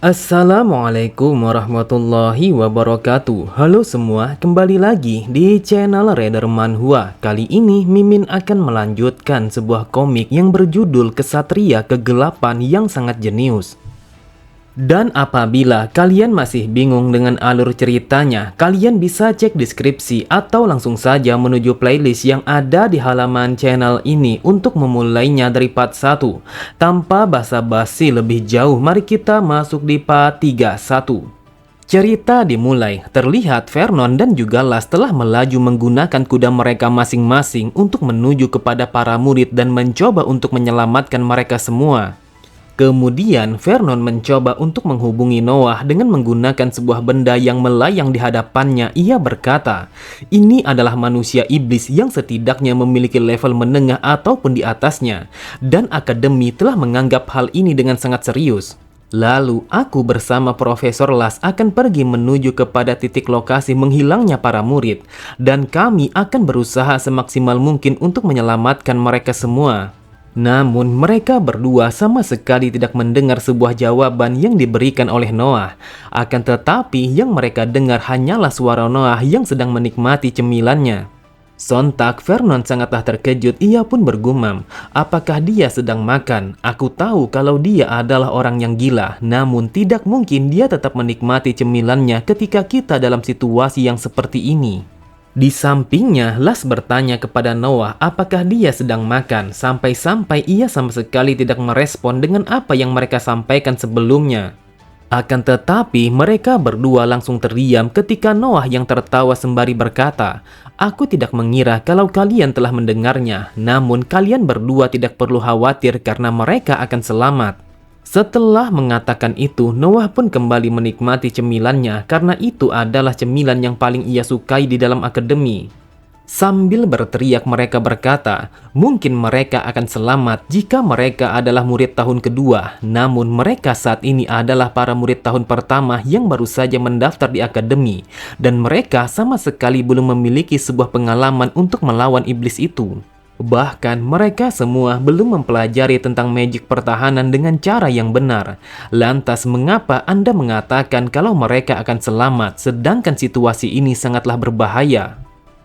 Assalamualaikum warahmatullahi wabarakatuh. Halo semua, kembali lagi di channel Raider Manhwa. Kali ini Mimin akan melanjutkan sebuah komik yang berjudul Kesatria Kegelapan yang sangat jenius. Dan apabila kalian masih bingung dengan alur ceritanya, kalian bisa cek deskripsi atau langsung saja menuju playlist yang ada di halaman channel ini untuk memulainya dari part 1. Tanpa basa-basi lebih jauh, mari kita masuk di part 31. Cerita dimulai, terlihat Vernon dan juga Last telah melaju menggunakan kuda mereka masing-masing untuk menuju kepada para murid dan mencoba untuk menyelamatkan mereka semua. Kemudian Vernon mencoba untuk menghubungi Noah dengan menggunakan sebuah benda yang melayang di hadapannya. Ia berkata, ini adalah manusia iblis yang setidaknya memiliki level menengah ataupun di atasnya, dan akademi telah menganggap hal ini dengan sangat serius. Lalu aku bersama Profesor Las akan pergi menuju kepada titik lokasi menghilangnya para murid, dan kami akan berusaha semaksimal mungkin untuk menyelamatkan mereka semua. Namun mereka berdua sama sekali tidak mendengar sebuah jawaban yang diberikan oleh Noah. Akan tetapi yang mereka dengar hanyalah suara Noah yang sedang menikmati cemilannya. Sontak Vernon sangatlah terkejut, ia pun bergumam, apakah dia sedang makan? Aku tahu kalau dia adalah orang yang gila, namun tidak mungkin dia tetap menikmati cemilannya ketika kita dalam situasi yang seperti ini. Di sampingnya, Las bertanya kepada Noah apakah dia sedang makan, sampai-sampai ia sama sekali tidak merespon dengan apa yang mereka sampaikan sebelumnya. Akan tetapi, mereka berdua langsung terdiam ketika Noah yang tertawa sembari berkata, aku tidak mengira kalau kalian telah mendengarnya, namun kalian berdua tidak perlu khawatir karena mereka akan selamat. Setelah mengatakan itu, Noah pun kembali menikmati cemilannya karena itu adalah cemilan yang paling ia sukai di dalam akademi. Sambil berteriak mereka berkata, mungkin mereka akan selamat jika mereka adalah murid tahun kedua, namun mereka saat ini adalah para murid tahun pertama yang baru saja mendaftar di akademi, dan mereka sama sekali belum memiliki sebuah pengalaman untuk melawan iblis itu. Bahkan mereka semua belum mempelajari tentang magic pertahanan dengan cara yang benar. Lantas mengapa Anda mengatakan kalau mereka akan selamat sedangkan situasi ini sangatlah berbahaya?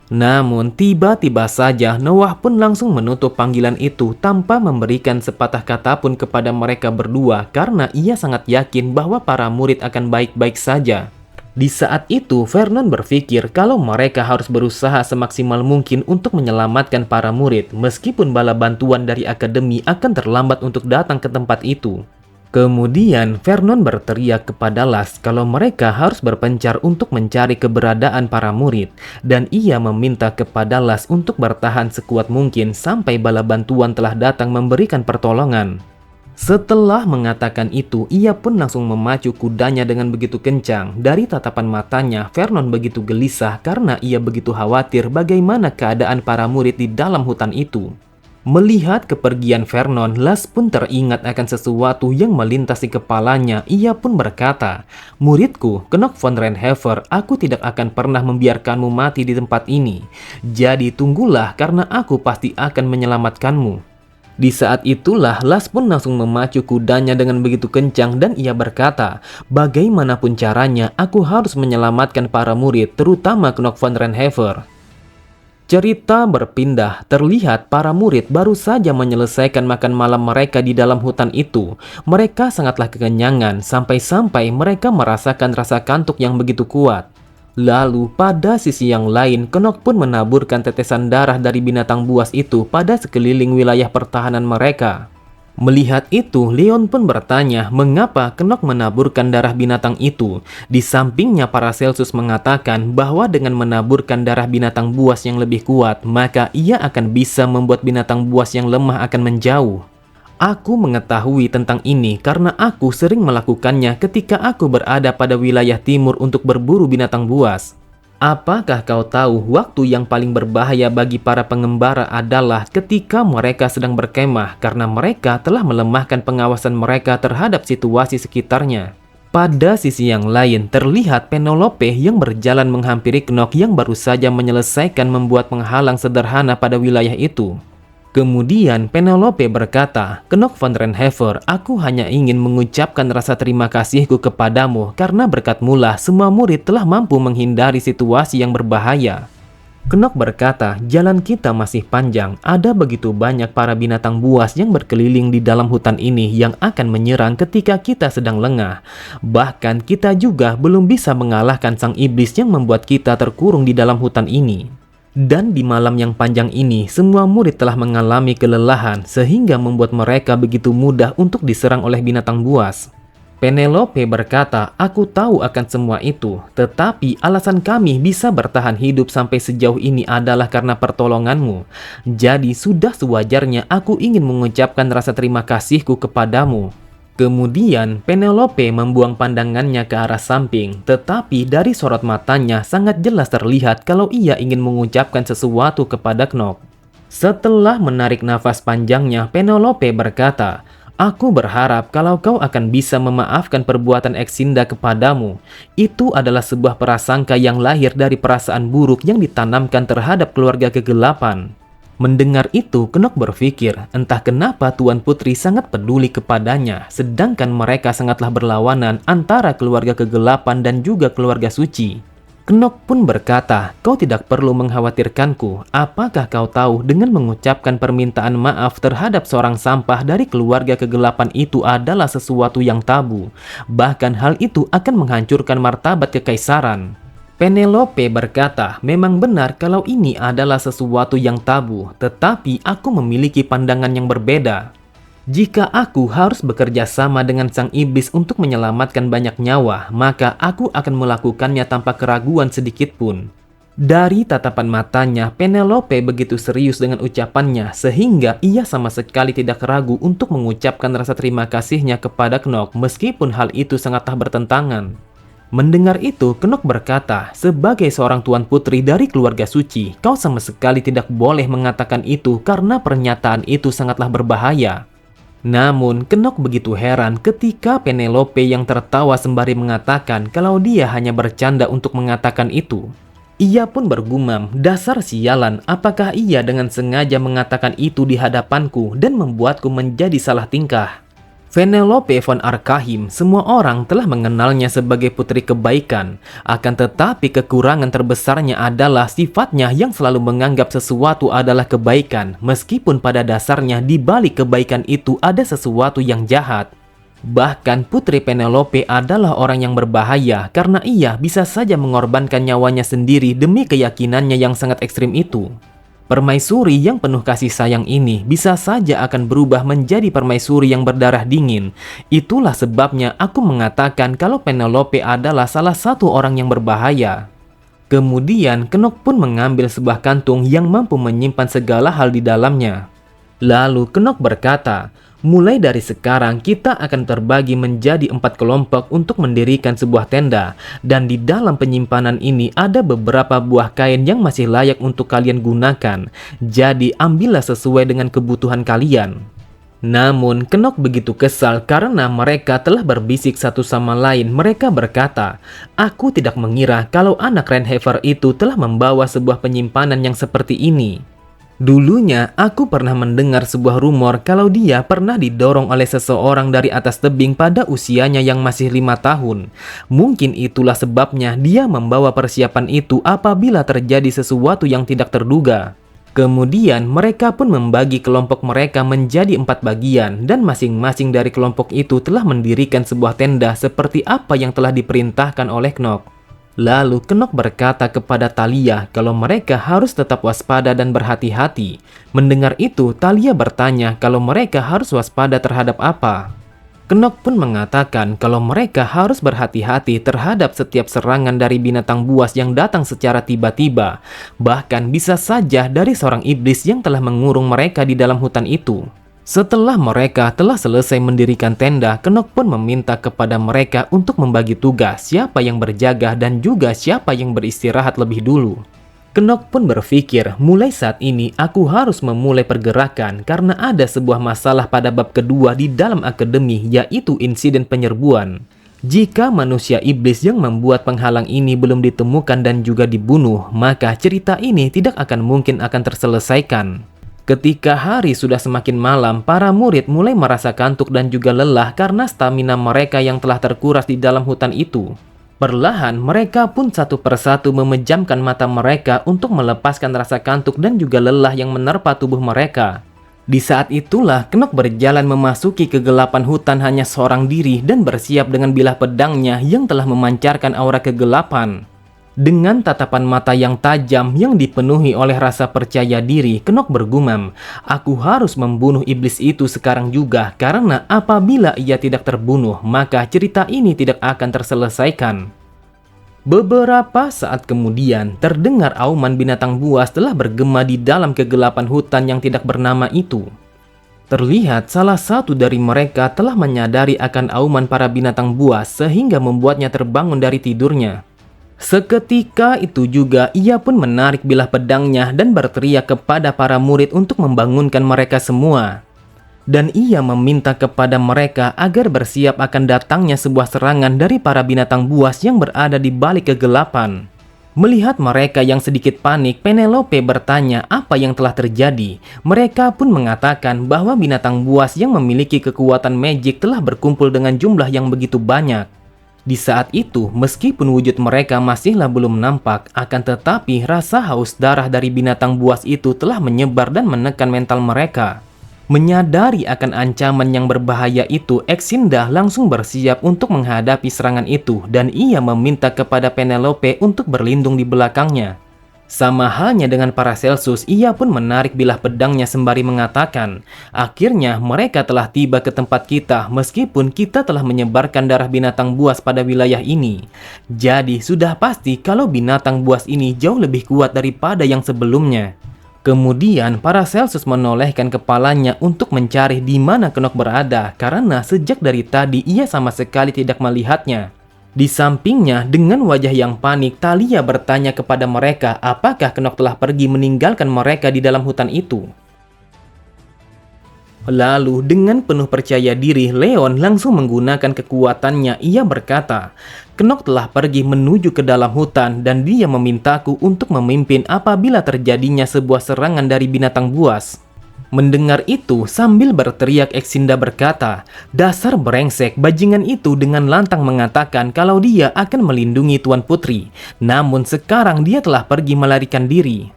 Namun tiba-tiba saja Noah pun langsung menutup panggilan itu tanpa memberikan sepatah kata pun kepada mereka berdua karena ia sangat yakin bahwa para murid akan baik-baik saja. Di saat itu, Vernon berpikir kalau mereka harus berusaha semaksimal mungkin untuk menyelamatkan para murid, meskipun bala bantuan dari akademi akan terlambat untuk datang ke tempat itu. Kemudian, Vernon berteriak kepada Las kalau mereka harus berpencar untuk mencari keberadaan para murid, dan ia meminta kepada Las untuk bertahan sekuat mungkin sampai bala bantuan telah datang memberikan pertolongan. Setelah mengatakan itu, ia pun langsung memacu kudanya dengan begitu kencang. Dari tatapan matanya, Vernon begitu gelisah karena ia begitu khawatir bagaimana keadaan para murid di dalam hutan itu. Melihat kepergian Vernon, Las pun teringat akan sesuatu yang melintasi kepalanya. Ia pun berkata, muridku, Knock von Reinhever, aku tidak akan pernah membiarkanmu mati di tempat ini. Jadi tunggulah karena aku pasti akan menyelamatkanmu. Di saat itulah Las pun langsung memacu kudanya dengan begitu kencang dan ia berkata, bagaimanapun caranya aku harus menyelamatkan para murid, terutama Knock von Reinhever. Cerita berpindah, terlihat para murid baru saja menyelesaikan makan malam mereka di dalam hutan itu. Mereka sangatlah kekenyangan sampai-sampai mereka merasakan rasa kantuk yang begitu kuat. Lalu pada sisi yang lain, Knock pun menaburkan tetesan darah dari binatang buas itu pada sekeliling wilayah pertahanan mereka. Melihat itu, Leon pun bertanya mengapa Knock menaburkan darah binatang itu. Di sampingnya Paracelsus mengatakan bahwa dengan menaburkan darah binatang buas yang lebih kuat, maka ia akan bisa membuat binatang buas yang lemah akan menjauh. Aku mengetahui tentang ini karena aku sering melakukannya ketika aku berada pada wilayah timur untuk berburu binatang buas. Apakah kau tahu waktu yang paling berbahaya bagi para pengembara adalah ketika mereka sedang berkemah karena mereka telah melemahkan pengawasan mereka terhadap situasi sekitarnya. Pada sisi yang lain, terlihat Penelope yang berjalan menghampiri Knock yang baru saja menyelesaikan membuat penghalang sederhana pada wilayah itu. Kemudian Penelope berkata, Knock van Renhever, aku hanya ingin mengucapkan rasa terima kasihku kepadamu karena berkatmulah semua murid telah mampu menghindari situasi yang berbahaya. Knock berkata, jalan kita masih panjang, ada begitu banyak para binatang buas yang berkeliling di dalam hutan ini yang akan menyerang ketika kita sedang lengah. Bahkan kita juga belum bisa mengalahkan sang iblis yang membuat kita terkurung di dalam hutan ini. Dan di malam yang panjang ini, semua murid telah mengalami kelelahan sehingga membuat mereka begitu mudah untuk diserang oleh binatang buas. Penelope berkata, aku tahu akan semua itu, tetapi alasan kami bisa bertahan hidup sampai sejauh ini adalah karena pertolonganmu. Jadi sudah sewajarnya aku ingin mengucapkan rasa terima kasihku kepadamu. Kemudian Penelope membuang pandangannya ke arah samping, tetapi dari sorot matanya sangat jelas terlihat kalau ia ingin mengucapkan sesuatu kepada Knock. Setelah menarik nafas panjangnya, Penelope berkata, aku berharap kalau kau akan bisa memaafkan perbuatan Exinda kepadamu. Itu adalah sebuah prasangka yang lahir dari perasaan buruk yang ditanamkan terhadap keluarga kegelapan. Mendengar itu, Knock berpikir, entah kenapa Tuan Putri sangat peduli kepadanya, sedangkan mereka sangatlah berlawanan antara keluarga kegelapan dan juga keluarga suci. Knock pun berkata, kau tidak perlu mengkhawatirkanku, apakah kau tahu dengan mengucapkan permintaan maaf terhadap seorang sampah dari keluarga kegelapan itu adalah sesuatu yang tabu. Bahkan hal itu akan menghancurkan martabat kekaisaran. Penelope berkata, memang benar kalau ini adalah sesuatu yang tabu, tetapi aku memiliki pandangan yang berbeda. Jika aku harus bekerja sama dengan sang iblis untuk menyelamatkan banyak nyawa, maka aku akan melakukannya tanpa keraguan sedikit pun. Dari tatapan matanya, Penelope begitu serius dengan ucapannya, sehingga ia sama sekali tidak ragu untuk mengucapkan rasa terima kasihnya kepada Knock, meskipun hal itu sangatlah bertentangan. Mendengar itu, Knock berkata, sebagai seorang tuan putri dari keluarga suci, kau sama sekali tidak boleh mengatakan itu karena pernyataan itu sangatlah berbahaya. Namun, Knock begitu heran ketika Penelope yang tertawa sembari mengatakan kalau dia hanya bercanda untuk mengatakan itu. Ia pun bergumam, dasar sialan, apakah ia dengan sengaja mengatakan itu di hadapanku dan membuatku menjadi salah tingkah? Penelope von Arkahim, semua orang telah mengenalnya sebagai putri kebaikan. Akan tetapi kekurangan terbesarnya adalah sifatnya yang selalu menganggap sesuatu adalah kebaikan, meskipun pada dasarnya di balik kebaikan itu ada sesuatu yang jahat. Bahkan Putri Penelope adalah orang yang berbahaya karena ia bisa saja mengorbankan nyawanya sendiri demi keyakinannya yang sangat ekstrim itu. Permaisuri yang penuh kasih sayang ini bisa saja akan berubah menjadi permaisuri yang berdarah dingin. Itulah sebabnya aku mengatakan kalau Penelope adalah salah satu orang yang berbahaya. Kemudian Knock pun mengambil sebuah kantung yang mampu menyimpan segala hal di dalamnya. Lalu Knock berkata, mulai dari sekarang kita akan terbagi menjadi 4 kelompok untuk mendirikan sebuah tenda. Dan di dalam penyimpanan ini ada beberapa buah kain yang masih layak untuk kalian gunakan. Jadi ambillah sesuai dengan kebutuhan kalian. Namun Knock begitu kesal karena mereka telah berbisik satu sama lain. Mereka berkata, aku tidak mengira kalau anak Renhever itu telah membawa sebuah penyimpanan yang seperti ini. Dulunya, aku pernah mendengar sebuah rumor kalau dia pernah didorong oleh seseorang dari atas tebing pada usianya yang masih 5 tahun. Mungkin itulah sebabnya dia membawa persiapan itu apabila terjadi sesuatu yang tidak terduga. Kemudian, mereka pun membagi kelompok mereka menjadi 4 bagian, dan masing-masing dari kelompok itu telah mendirikan sebuah tenda seperti apa yang telah diperintahkan oleh Knock. Lalu Knock berkata kepada Thalia kalau mereka harus tetap waspada dan berhati-hati. Mendengar itu, Thalia bertanya kalau mereka harus waspada terhadap apa. Knock pun mengatakan kalau mereka harus berhati-hati terhadap setiap serangan dari binatang buas yang datang secara tiba-tiba. Bahkan bisa saja dari seorang iblis yang telah mengurung mereka di dalam hutan itu. Setelah mereka telah selesai mendirikan tenda, Knock pun meminta kepada mereka untuk membagi tugas siapa yang berjaga dan juga siapa yang beristirahat lebih dulu. Knock pun berpikir, mulai saat ini aku harus memulai pergerakan karena ada sebuah masalah pada bab kedua di dalam akademi, yaitu insiden penyerbuan. Jika manusia iblis yang membuat penghalang ini belum ditemukan dan juga dibunuh, maka cerita ini tidak akan mungkin akan terselesaikan. Ketika hari sudah semakin malam, para murid mulai merasa kantuk dan juga lelah karena stamina mereka yang telah terkuras di dalam hutan itu. Perlahan, mereka pun satu persatu memejamkan mata mereka untuk melepaskan rasa kantuk dan juga lelah yang menerpa tubuh mereka. Di saat itulah, Knock berjalan memasuki kegelapan hutan hanya seorang diri dan bersiap dengan bilah pedangnya yang telah memancarkan aura kegelapan. Dengan tatapan mata yang tajam yang dipenuhi oleh rasa percaya diri, Knock bergumam, "Aku harus membunuh iblis itu sekarang juga, karena apabila ia tidak terbunuh, maka cerita ini tidak akan terselesaikan." Beberapa saat kemudian, terdengar auman binatang buas telah bergema di dalam kegelapan hutan yang tidak bernama itu. Terlihat salah satu dari mereka telah menyadari akan auman para binatang buas sehingga membuatnya terbangun dari tidurnya. Seketika itu juga ia pun menarik bilah pedangnya dan berteriak kepada para murid untuk membangunkan mereka semua. Dan ia meminta kepada mereka agar bersiap akan datangnya sebuah serangan dari para binatang buas yang berada di balik kegelapan. Melihat mereka yang sedikit panik, Penelope bertanya apa yang telah terjadi. Mereka pun mengatakan bahwa binatang buas yang memiliki kekuatan magic telah berkumpul dengan jumlah yang begitu banyak. Di saat itu, meskipun wujud mereka masihlah belum nampak, akan tetapi rasa haus darah dari binatang buas itu telah menyebar dan menekan mental mereka. Menyadari akan ancaman yang berbahaya itu, Exinda langsung bersiap untuk menghadapi serangan itu dan ia meminta kepada Penelope untuk berlindung di belakangnya. Sama halnya dengan Paracelsus, ia pun menarik bilah pedangnya sembari mengatakan, "Akhirnya mereka telah tiba ke tempat kita meskipun kita telah menyebarkan darah binatang buas pada wilayah ini. Jadi sudah pasti kalau binatang buas ini jauh lebih kuat daripada yang sebelumnya." Kemudian Paracelsus menolehkan kepalanya untuk mencari di mana Knock berada karena sejak dari tadi ia sama sekali tidak melihatnya. Di sampingnya, dengan wajah yang panik, Thalia bertanya kepada mereka apakah Knock telah pergi meninggalkan mereka di dalam hutan itu. Lalu, dengan penuh percaya diri, Leon langsung menggunakan kekuatannya. Ia berkata, "Knock telah pergi menuju ke dalam hutan dan dia memintaku untuk memimpin apabila terjadinya sebuah serangan dari binatang buas." Mendengar itu, sambil berteriak Exinda berkata, "Dasar brengsek, bajingan itu dengan lantang mengatakan kalau dia akan melindungi Tuan Putri. Namun sekarang dia telah pergi melarikan diri."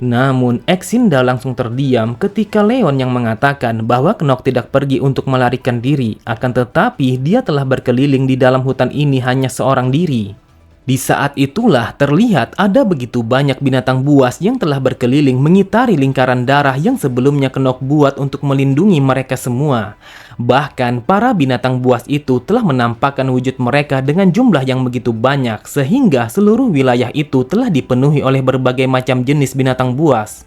Namun Exinda langsung terdiam ketika Leon yang mengatakan bahwa Knock tidak pergi untuk melarikan diri, akan tetapi dia telah berkeliling di dalam hutan ini hanya seorang diri. Di saat itulah terlihat ada begitu banyak binatang buas yang telah berkeliling mengitari lingkaran darah yang sebelumnya Knock buat untuk melindungi mereka semua. Bahkan para binatang buas itu telah menampakkan wujud mereka dengan jumlah yang begitu banyak sehingga seluruh wilayah itu telah dipenuhi oleh berbagai macam jenis binatang buas.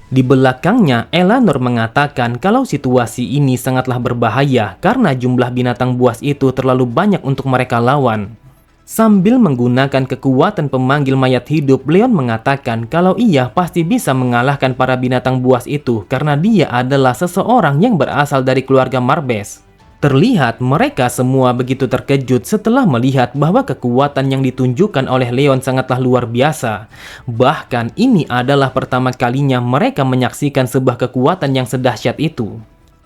Di belakangnya, Eleanor mengatakan kalau situasi ini sangatlah berbahaya karena jumlah binatang buas itu terlalu banyak untuk mereka lawan. Sambil menggunakan kekuatan pemanggil mayat hidup, Leon mengatakan kalau ia pasti bisa mengalahkan para binatang buas itu karena dia adalah seseorang yang berasal dari keluarga Marbes. Terlihat mereka semua begitu terkejut setelah melihat bahwa kekuatan yang ditunjukkan oleh Leon sangatlah luar biasa. Bahkan ini adalah pertama kalinya mereka menyaksikan sebuah kekuatan yang sedahsyat itu.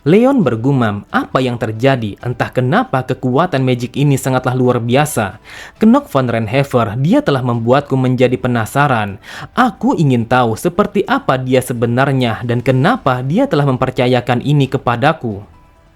Leon bergumam, apa yang terjadi? Entah kenapa kekuatan magic ini sangatlah luar biasa. Knock von Renhever, dia telah membuatku menjadi penasaran. Aku ingin tahu seperti apa dia sebenarnya dan kenapa dia telah mempercayakan ini kepadaku.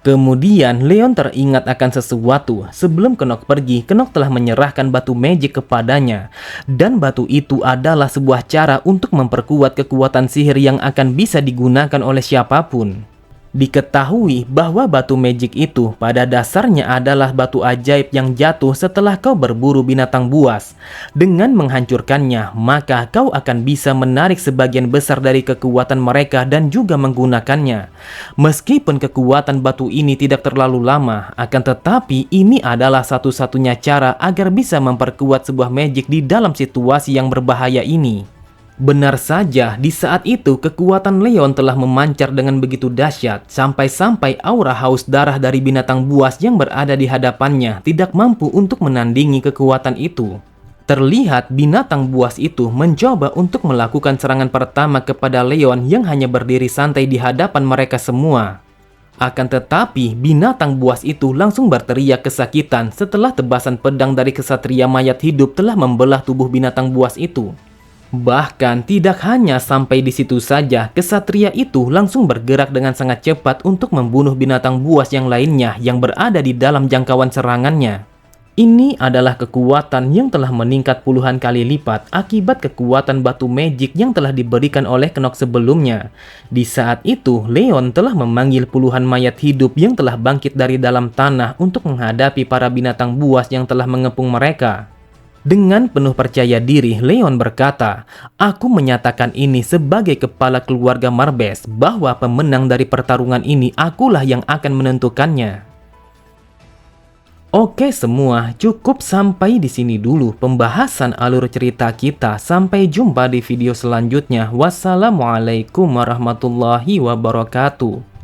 Kemudian Leon teringat akan sesuatu. Sebelum Knock pergi, Knock telah menyerahkan batu magic kepadanya. Dan batu itu adalah sebuah cara untuk memperkuat kekuatan sihir yang akan bisa digunakan oleh siapapun. Diketahui bahwa batu magic itu pada dasarnya adalah batu ajaib yang jatuh setelah kau berburu binatang buas. Dengan menghancurkannya, maka kau akan bisa menarik sebagian besar dari kekuatan mereka dan juga menggunakannya. Meskipun kekuatan batu ini tidak terlalu lama, akan tetapi ini adalah satu-satunya cara agar bisa memperkuat sebuah magic di dalam situasi yang berbahaya ini. Benar saja, di saat itu kekuatan Leon telah memancar dengan begitu dahsyat sampai-sampai aura haus darah dari binatang buas yang berada di hadapannya tidak mampu untuk menandingi kekuatan itu. Terlihat binatang buas itu mencoba untuk melakukan serangan pertama kepada Leon yang hanya berdiri santai di hadapan mereka semua. Akan tetapi, binatang buas itu langsung berteriak kesakitan setelah tebasan pedang dari kesatria mayat hidup telah membelah tubuh binatang buas itu. Bahkan tidak hanya sampai di situ saja, kesatria itu langsung bergerak dengan sangat cepat untuk membunuh binatang buas yang lainnya yang berada di dalam jangkauan serangannya. Ini adalah kekuatan yang telah meningkat puluhan kali lipat akibat kekuatan batu magic yang telah diberikan oleh Knox sebelumnya. Di saat itu, Leon telah memanggil puluhan mayat hidup yang telah bangkit dari dalam tanah untuk menghadapi para binatang buas yang telah mengepung mereka. Dengan penuh percaya diri, Leon berkata, "Aku menyatakan ini sebagai kepala keluarga Marbes bahwa pemenang dari pertarungan ini akulah yang akan menentukannya." Oke semua, cukup sampai di sini dulu pembahasan alur cerita kita. Sampai jumpa di video selanjutnya. Wassalamualaikum warahmatullahi wabarakatuh.